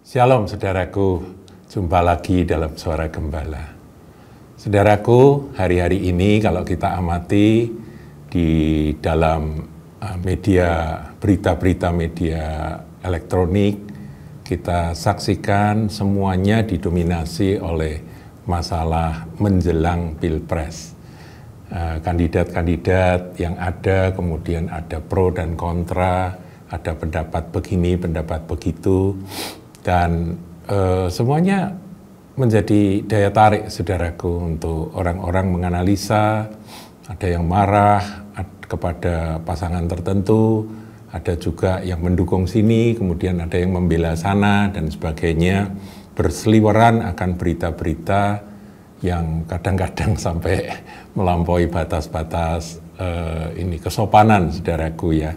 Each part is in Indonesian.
Shalom saudaraku, jumpa lagi dalam Suara Gembala. Saudaraku, hari-hari ini kalau kita amati di dalam media, berita-berita media elektronik, kita saksikan semuanya didominasi oleh masalah menjelang Pilpres. Kandidat-kandidat yang ada, kemudian ada pro dan kontra, ada pendapat begini, pendapat begitu, dan semuanya menjadi daya tarik saudaraku untuk orang-orang menganalisa. Ada yang marah kepada pasangan tertentu, ada juga yang mendukung sini, kemudian ada yang membela sana dan sebagainya, berseliweran akan berita-berita yang kadang-kadang sampai melampaui batas-batas kesopanan saudaraku ya.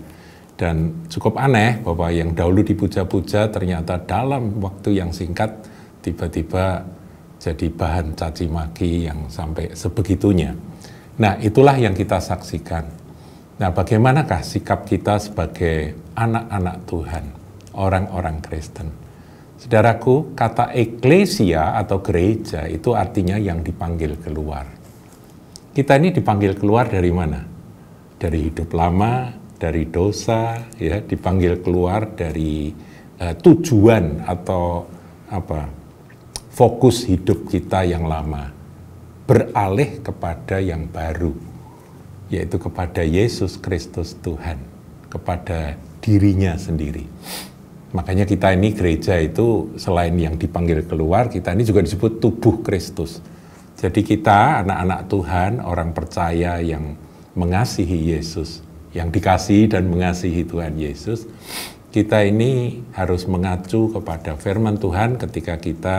Dan cukup aneh bahwa yang dahulu dipuja-puja ternyata dalam waktu yang singkat tiba-tiba jadi bahan caci maki yang sampai sebegitunya. Nah, itulah yang kita saksikan. Nah, bagaimanakah sikap kita sebagai anak-anak Tuhan, orang-orang Kristen? Saudaraku, kata eklesia atau gereja itu artinya yang dipanggil keluar. Kita ini dipanggil keluar dari mana? Dari hidup lama, dari dosa, ya, dipanggil keluar dari tujuan atau fokus hidup kita yang lama, beralih kepada yang baru, yaitu kepada Yesus Kristus Tuhan, kepada dirinya sendiri. Makanya kita ini gereja itu selain yang dipanggil keluar, kita ini juga disebut tubuh Kristus. Jadi kita anak-anak Tuhan, orang percaya yang mengasihi Yesus, yang dikasihi dan mengasihi Tuhan Yesus, kita ini harus mengacu kepada firman Tuhan ketika kita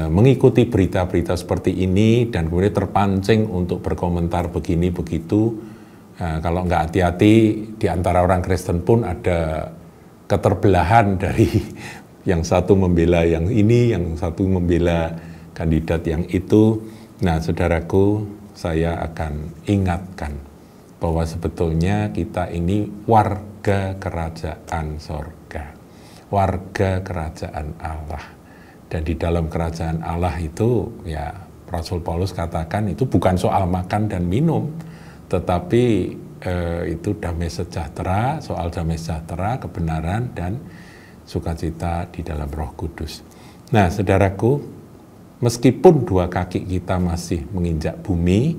mengikuti berita-berita seperti ini dan kemudian terpancing untuk berkomentar begini begitu. Kalau nggak hati-hati, di antara orang Kristen pun ada keterbelahan dari yang satu membela yang ini, yang satu membela kandidat yang itu. Nah, saudaraku, saya akan ingatkan bahwa sebetulnya kita ini warga kerajaan sorga, warga kerajaan Allah. Dan di dalam kerajaan Allah itu, ya Rasul Paulus katakan itu bukan soal makan dan minum, tetapi itu damai sejahtera, soal damai sejahtera, kebenaran, dan sukacita di dalam Roh Kudus. Nah, saudaraku, meskipun dua kaki kita masih menginjak bumi,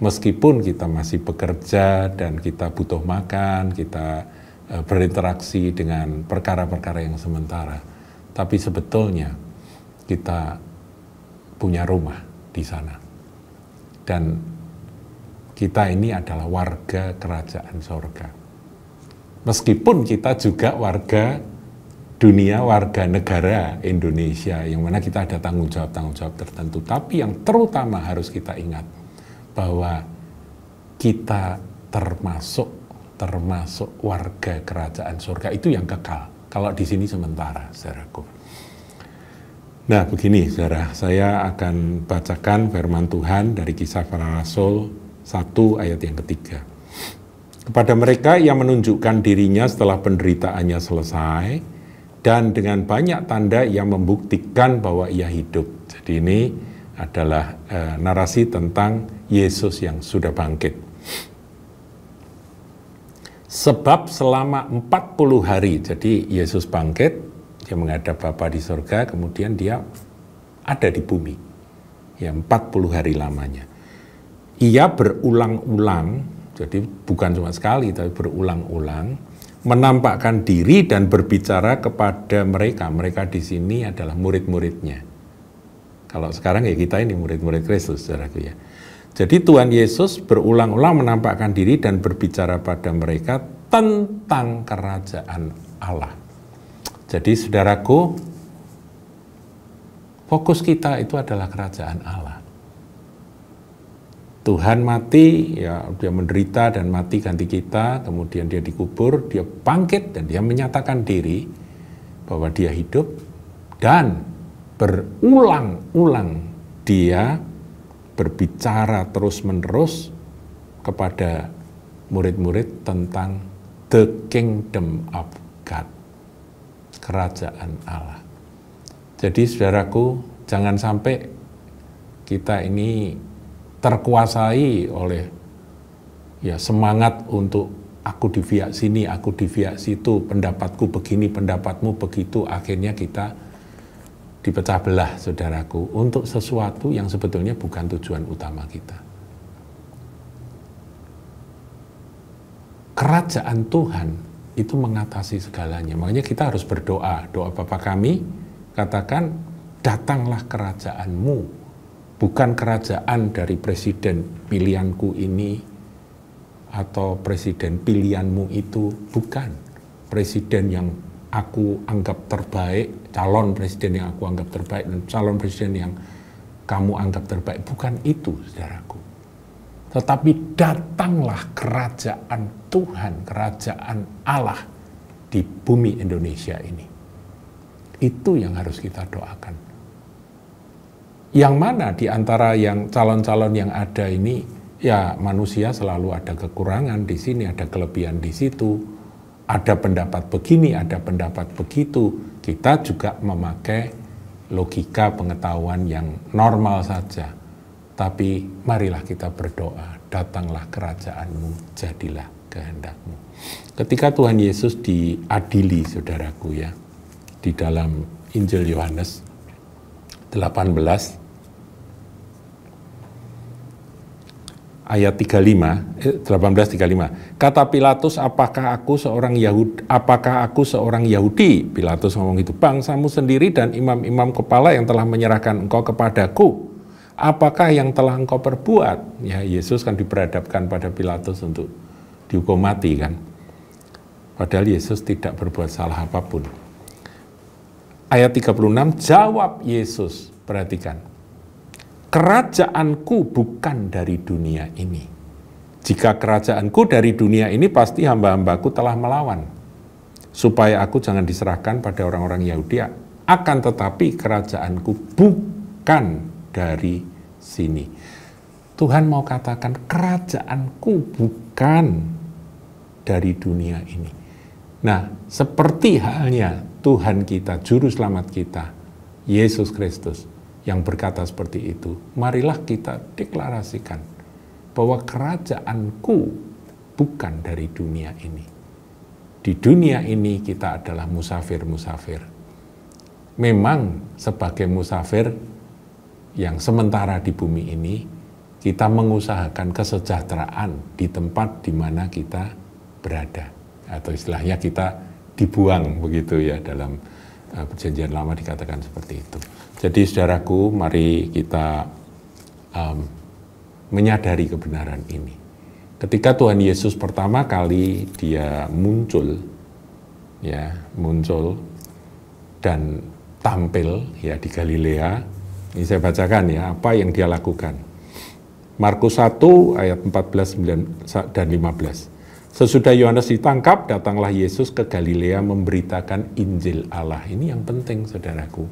meskipun kita masih bekerja dan kita butuh makan, kita berinteraksi dengan perkara-perkara yang sementara, tapi sebetulnya kita punya rumah di sana. Dan kita ini adalah warga kerajaan sorga. Meskipun kita juga warga dunia, warga negara Indonesia, yang mana kita ada tanggung jawab tertentu, tapi yang terutama harus kita ingat, bahwa kita termasuk warga kerajaan surga itu yang kekal. Kalau di sini sementara, saudaraku. Nah, begini, saudara, saya akan bacakan firman Tuhan dari Kisah Para Rasul 1 ayat yang ketiga. Kepada mereka yang menunjukkan dirinya setelah penderitaannya selesai, dan dengan banyak tanda yang membuktikan bahwa ia hidup. Jadi ini adalah narasi tentang Yesus yang sudah bangkit. Sebab selama 40 hari, jadi Yesus bangkit, dia menghadap Bapa di surga, kemudian dia ada di bumi. Ya, 40 hari lamanya. Ia berulang-ulang, jadi bukan cuma sekali, tapi berulang-ulang, menampakkan diri dan berbicara kepada mereka. Mereka di sini adalah murid-muridnya. Kalau sekarang ya kita ini murid-murid Kristus, saudaraku ya. Jadi Tuhan Yesus berulang-ulang menampakkan diri dan berbicara pada mereka tentang kerajaan Allah. Jadi saudaraku, fokus kita itu adalah kerajaan Allah. Tuhan mati, ya dia menderita dan mati ganti kita, kemudian dia dikubur, dia bangkit dan dia menyatakan diri bahwa dia hidup, dan berulang-ulang dia berbicara terus-menerus kepada murid-murid tentang the kingdom of God, kerajaan Allah. Jadi saudaraku, jangan sampai kita ini terkuasai oleh semangat untuk aku di pihak sini, aku di pihak situ, pendapatku begini, pendapatmu begitu, akhirnya kita dipecah belah, saudaraku, untuk sesuatu yang sebetulnya bukan tujuan utama kita. Kerajaan Tuhan itu mengatasi segalanya. Makanya kita harus berdoa. Doa Bapa kami, katakan, datanglah kerajaanmu. Bukan kerajaan dari presiden pilihanku ini, atau presiden pilihanmu itu, bukan. Presiden yang aku anggap terbaik, calon presiden yang aku anggap terbaik, dan calon presiden yang kamu anggap terbaik, bukan itu, saudaraku. Tetapi datanglah kerajaan Tuhan, kerajaan Allah di bumi Indonesia ini. Itu yang harus kita doakan. Yang mana di antara yang calon-calon yang ada ini, ya manusia selalu ada kekurangan di sini, ada kelebihan di situ, ada pendapat begini, ada pendapat begitu. Kita juga memakai logika pengetahuan yang normal saja. Tapi marilah kita berdoa, datanglah kerajaanmu, jadilah kehendakmu. Ketika Tuhan Yesus diadili, saudaraku ya, di dalam Injil Yohanes 18, ayat 18:35. Kata Pilatus, apakah aku seorang Yahudi? Pilatus ngomong itu, bangsamu sendiri dan imam-imam kepala yang telah menyerahkan engkau kepadaku. Apakah yang telah engkau perbuat? Ya, Yesus kan diperhadapkan pada Pilatus untuk dihukum mati kan. Padahal Yesus tidak berbuat salah apapun. Ayat 36, jawab Yesus, perhatikan. Kerajaanku bukan dari dunia ini. Jika kerajaanku dari dunia ini, pasti hamba-hambaku telah melawan, supaya aku jangan diserahkan pada orang-orang Yahudi. Akan tetapi kerajaanku bukan dari sini. Tuhan mau katakan, kerajaanku bukan dari dunia ini. Nah, seperti halnya Tuhan kita, Juru Selamat kita, Yesus Kristus, yang berkata seperti itu, marilah kita deklarasikan bahwa kerajaanku bukan dari dunia ini. Di dunia ini kita adalah musafir-musafir. Memang sebagai musafir yang sementara di bumi ini, kita mengusahakan kesejahteraan di tempat di mana kita berada. Atau istilahnya kita dibuang begitu ya, dalam Perjanjian Lama dikatakan seperti itu. Jadi saudaraku, mari kita menyadari kebenaran ini. Ketika Tuhan Yesus pertama kali dia muncul dan tampil ya di Galilea, ini saya bacakan ya apa yang dia lakukan. Markus 1 ayat 14 dan 15. Sesudah Yohanes ditangkap, datanglah Yesus ke Galilea memberitakan Injil Allah. Ini yang penting, saudaraku.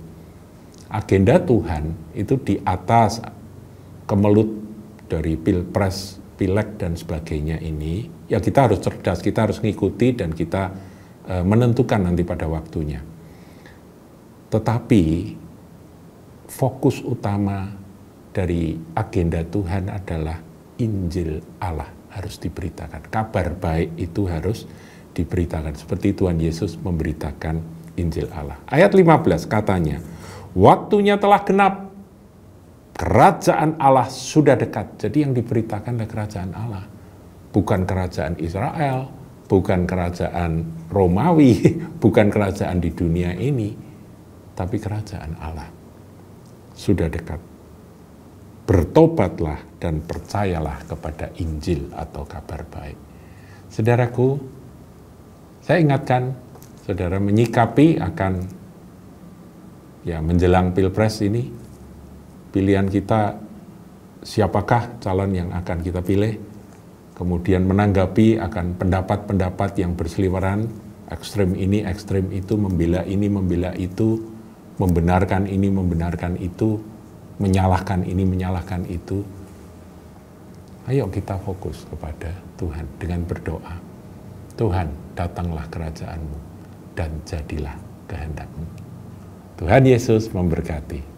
Agenda Tuhan itu di atas kemelut dari pilpres, pileg, dan sebagainya ini. Ya kita harus cerdas, kita harus ngikuti, dan kita menentukan nanti pada waktunya. Tetapi fokus utama dari agenda Tuhan adalah Injil Allah harus diberitakan. Kabar baik itu harus diberitakan. Seperti Tuhan Yesus memberitakan Injil Allah. Ayat 15 katanya, waktunya telah genap, kerajaan Allah sudah dekat. Jadi yang diberitakan adalah kerajaan Allah. Bukan kerajaan Israel, bukan kerajaan Romawi, bukan kerajaan di dunia ini, tapi kerajaan Allah sudah dekat. Bertobatlah dan percayalah kepada Injil atau kabar baik. Saudaraku, saya ingatkan saudara menyikapi akan menjelang pilpres ini, pilihan kita siapakah calon yang akan kita pilih, kemudian menanggapi akan pendapat-pendapat yang berseliweran, ekstrem ini, ekstrem itu, membela ini, membela itu, membenarkan ini, membenarkan itu, menyalahkan ini, menyalahkan itu. Ayo kita fokus kepada Tuhan dengan berdoa. Tuhan, datanglah kerajaanmu dan jadilah kehendak-Mu. Tuhan Yesus memberkati.